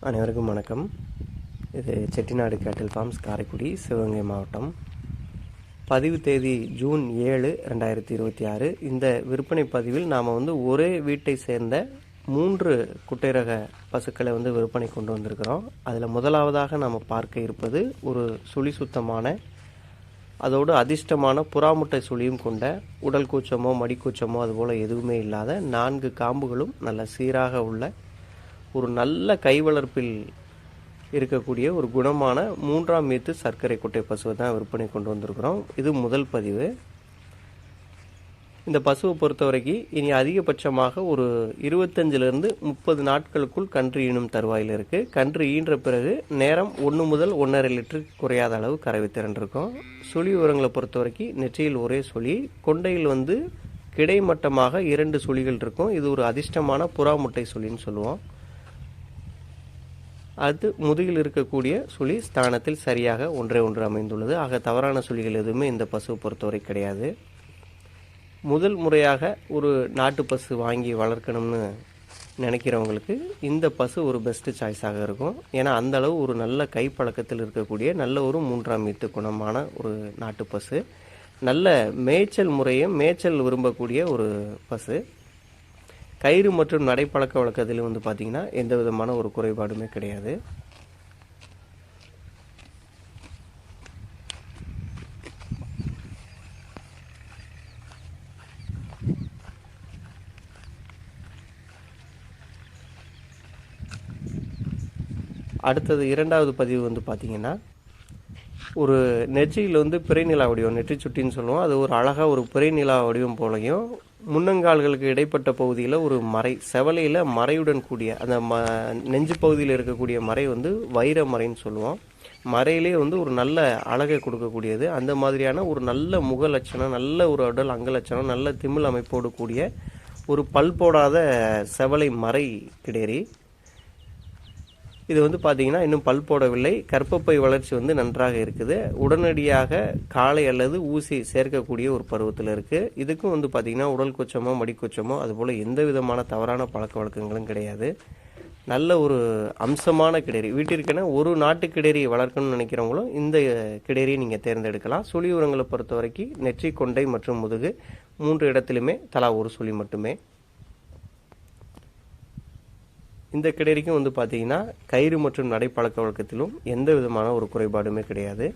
அனைவருக்கும் வணக்கம். இது செட்டிநாடு கேட்டில் ஃபார்ம்ஸ், காரைக்குடி, சிவகங்கை மாவட்டம். பதிவு தேதி ஜூன் 7, 2026. இந்த விற்பனை பதிவில் நாம் ஒரே வீட்டை சேர்ந்த 3 குட்டை ரக பசுக்களை விற்பனை கொண்டு வந்திருக்கிறோம். அதில் முதலாவதாக நாம் பார்க்க இருப்பது ஒரு சுழி சுத்தமான, அதோடு அதிர்ஷ்டமான புறாமுட்டை சுழியும் கொண்ட, உடல் கூச்சமோ மடிக்கூச்சமோ அதுபோல் எதுவுமே இல்லாத 4 காம்புகளும் நல்ல சீராக உள்ள ஒரு நல்ல கை வளர்ப்பில் இருக்கக்கூடிய ஒரு குணமான 3ஆம் மீத்து சர்க்கரை குட்டை பசுவை தான் விற்பனை கொண்டு வந்திருக்கிறோம். இது முதல் பதிவு. இந்த பசுவை பொறுத்த வரைக்கும் இனி அதிகபட்சமாக ஒரு 25லிருந்து 30 நாட்களுக்குள் கன்று ஈனும் தருவாயில் இருக்குது. கன்று ஈன்ற பிறகு நேரம் 1 முதல் 1.5 லிட்டர் குறையாத அளவு கறவை திறன் இருக்கும். சுழி விவரங்களை பொறுத்த வரைக்கும் நெற்றியில் ஒரே சுழி, கொண்டையில் கிடைமட்டமாக 2 சுழிகள் இருக்கும். இது ஒரு அதிர்ஷ்டமான புறா முட்டை சுழின்னு சொல்லுவோம். அது முதுகில் இருக்கக்கூடிய சுழி ஸ்தானத்தில் சரியாக ஒன்றே ஒன்று அமைந்துள்ளது. ஆக தவறான சுழிகள் எதுவுமே இந்த பசுவை பொறுத்தவரை கிடையாது. முதல் முறையாக ஒரு நாட்டு பசு வாங்கி வளர்க்கணும்னு நினைக்கிறவங்களுக்கு இந்த பசு ஒரு பெஸ்ட்டு சாய்ஸாக இருக்கும். ஏன்னா அந்த அளவு ஒரு நல்ல கைப்பழக்கத்தில் இருக்கக்கூடிய நல்ல ஒரு 3ஆம் மீத்து குணமான ஒரு நாட்டு பசு, நல்ல மேய்ச்சல் முறையும் மேய்ச்சல் விரும்பக்கூடிய ஒரு பசு. கயிறு மற்றும் நடைப்பழக்க வழக்கத்திலும் பார்த்திங்கன்னா எந்த விதமான ஒரு குறைபாடுமே கிடையாது. அடுத்தது 2வது பதிவு பார்த்திங்கன்னா ஒரு நெற்றியில் பிறை நிலா வடிவம், நெற்றி சுட்டின்னு சொல்லுவோம். அது ஒரு அழகாக ஒரு பிறை நிலா வடிவம் போலையும், முன்னங்கால்களுக்கு இடைப்பட்ட பகுதியில் ஒரு மறை, செவலையில் மறையுடன் கூடிய அந்த நெஞ்சு பகுதியில் இருக்கக்கூடிய மறை வைர மறைன்னு சொல்லுவோம். மறையிலே ஒரு நல்ல அழகை கொடுக்கக்கூடியது. அந்த மாதிரியான ஒரு நல்ல முக லட்சணம், நல்ல ஒரு உடல் அங்க லட்சணம், நல்ல திமிழ் அமைப்போடு கூடிய ஒரு பல் போடாத செவலை மறை கிடேரி. இது பார்த்திங்கன்னா இன்னும் பல் போடவில்லை. கர்ப்பப்பை வளர்ச்சி நன்றாக இருக்குது. உடனடியாக காலை அல்லது ஊசி சேர்க்கக்கூடிய ஒரு பருவத்தில் இருக்குது. இதுக்கும் பார்த்திங்கன்னா உடல் கூச்சமோ மடிக்கூச்சமோ அதுபோல் எந்த விதமான தவறான பழக்க வழக்கங்களும் கிடையாது. நல்ல ஒரு அம்சமான கிடேரி. வீட்டிற்கென ஒரு நாட்டு கிடேரி வளர்க்கணும்னு நினைக்கிறவங்களும் இந்த கிடேரியை நீங்கள் தேர்ந்தெடுக்கலாம். சுழி உரங்களை பொறுத்த வரைக்கும் நெற்றி, கொண்டை மற்றும் முதுகு 3 இடத்துலையுமே தலா ஒரு சுழி மட்டுமே. இந்த கிடேரிக்கும் பார்த்திங்கன்னா கயிறு மற்றும் நடைப்பழக்க வழக்கத்திலும் எந்த விதமான ஒரு குறைபாடுமே கிடையாது.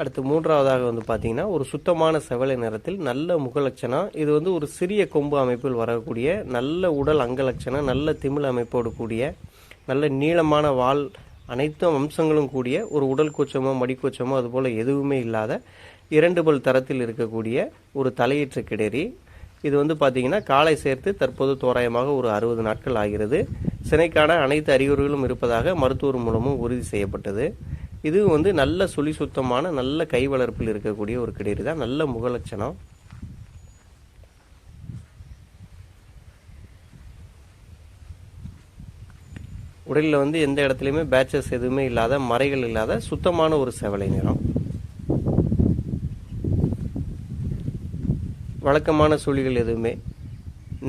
அடுத்து 3வதாக பார்த்திங்கன்னா ஒரு சுத்தமான செவலை நிறத்தில் நல்ல முகலட்சணம். இது ஒரு சிறிய கொம்பு அமைப்பில் வரக்கூடிய நல்ல உடல் அங்கலட்சணம், நல்ல திமிழ் அமைப்போடு கூடிய நல்ல நீளமான வால், அனைத்து அம்சங்களும் கூடிய ஒரு உடல் கூச்சமோ மடிக்கூச்சமோ அதுபோல் எதுவுமே இல்லாத 2 பல் தரத்தில் இருக்கக்கூடிய ஒரு தலையீற்று கிடேரி. இது பார்த்திங்கன்னா காலை சேர்த்து தற்போது தோராயமாக ஒரு 60 நாட்கள் ஆகிறது. சினைக்கான அனைத்து அறிகுறிகளும் இருப்பதாக மருத்துவர் மூலமும் உறுதி செய்யப்பட்டது. இது நல்ல சுழி சுத்தமான நல்ல கை வளர்ப்பில் இருக்கக்கூடிய ஒரு கிடேரி தான். நல்ல முகலட்சணம். உடலில் எந்த இடத்துலையுமே பேச்சஸ் எதுவுமே இல்லாத, மறைகள் இல்லாத சுத்தமான ஒரு செவலை நிறம். வழக்கமான சுழிகள் எதுவுமே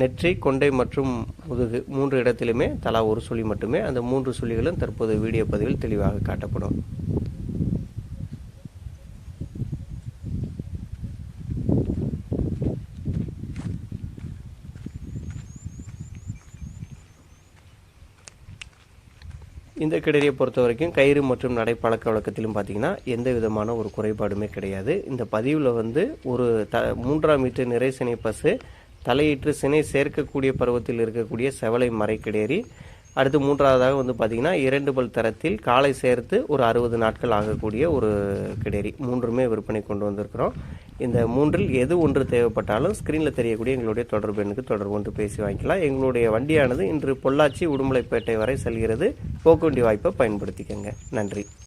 நெற்றி, கொண்டை மற்றும் முதுகு 3 இடத்திலுமே தலா ஒரு சுழி மட்டுமே. அந்த 3 சுழிகளும் தற்போது வீடியோ பதிவில் தெளிவாக காட்டப்படும். இந்த கிடேரியை பொறுத்த வரைக்கும் கயிறு மற்றும் நடைப்பழக்க வழக்கத்திலும் பார்த்திங்கன்னா எந்த விதமான ஒரு குறைபாடுமே கிடையாது. இந்த பதிவில் ஒரு 3ஆம் மீட்டு நிறைசினை பசு, தலையீற்று சினை சேர்க்கக்கூடிய பருவத்தில் இருக்கக்கூடிய செவலை மறை கிடேரி, அடுத்து மூன்றாவதாக வந்து பார்த்திங்கன்னா 2 பல் தரத்தில் காலை சேர்த்து ஒரு 60 நாட்கள் ஆகக்கூடிய ஒரு கிடேரி, மூன்றுமே விற்பனை கொண்டு வந்திருக்கிறோம். இந்த மூன்றில் எது ஒன்று தேவைப்பட்டாலும் ஸ்க்ரீனில் தெரியக்கூடிய எங்களுடைய தொடர்பு எண்ணுக்கு தொடர்பு கொண்டு பேசி வாங்கிக்கலாம். எங்களுடைய வண்டியானது இன்று பொள்ளாச்சி உடுமலைப்பேட்டை வரை செல்கிறது. போக்குவண்டி வாய்ப்பை பயன்படுத்திக்கங்க. நன்றி.